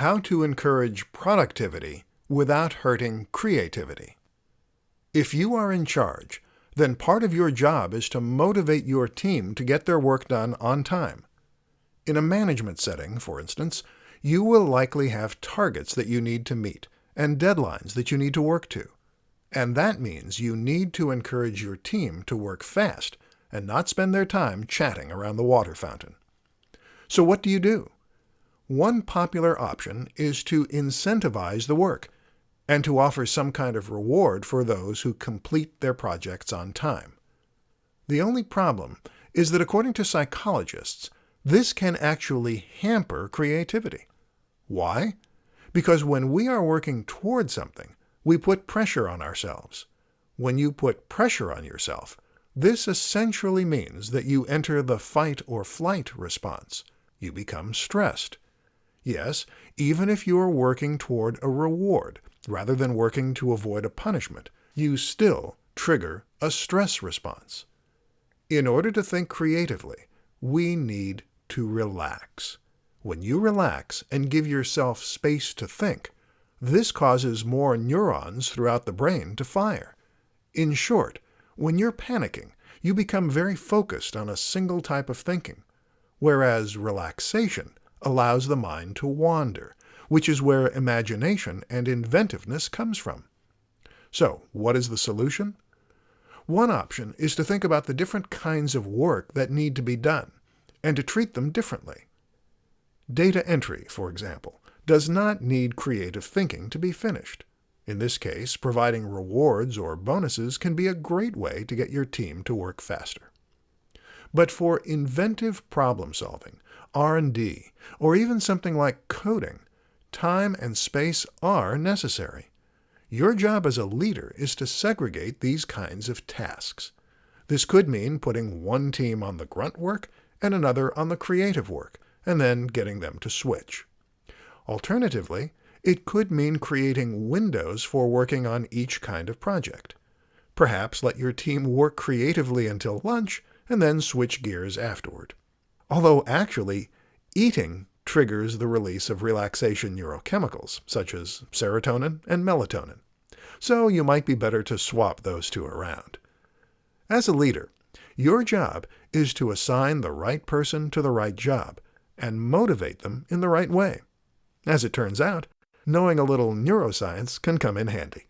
How to encourage productivity without hurting creativity. If you are in charge, then part of your job is to motivate your team to get their work done on time. In a management setting, for instance, you will likely have targets that you need to meet and deadlines that you need to work to. And that means you need to encourage your team to work fast and not spend their time chatting around the water fountain. So what do? One popular option is to incentivize the work and to offer some kind of reward for those who complete their projects on time. The only problem is that according to psychologists, this can actually hamper creativity. Why? Because when we are working toward something, we put pressure on ourselves. When you put pressure on yourself, this essentially means that you enter the fight or flight response. You become stressed. Yes, even if you are working toward a reward rather than working to avoid a punishment, you still trigger a stress response. In order to think creatively, we need to relax. When you relax and give yourself space to think, this causes more neurons throughout the brain to fire. In short, when you're panicking, you become very focused on a single type of thinking, whereas relaxation allows the mind to wander, which is where imagination and inventiveness comes from. So, what is the solution? One option is to think about the different kinds of work that need to be done, and to treat them differently. Data entry, for example, does not need creative thinking to be finished. In this case, providing rewards or bonuses can be a great way to get your team to work faster. But for inventive problem-solving, R&D, or even something like coding, time and space are necessary. Your job as a leader is to segregate these kinds of tasks. This could mean putting one team on the grunt work and another on the creative work, and then getting them to switch. Alternatively, it could mean creating windows for working on each kind of project. Perhaps let your team work creatively until lunch and then switch gears afterward. Although actually, eating triggers the release of relaxation neurochemicals, such as serotonin and melatonin. So you might be better to swap those two around. As a leader, your job is to assign the right person to the right job and motivate them in the right way. As it turns out, knowing a little neuroscience can come in handy.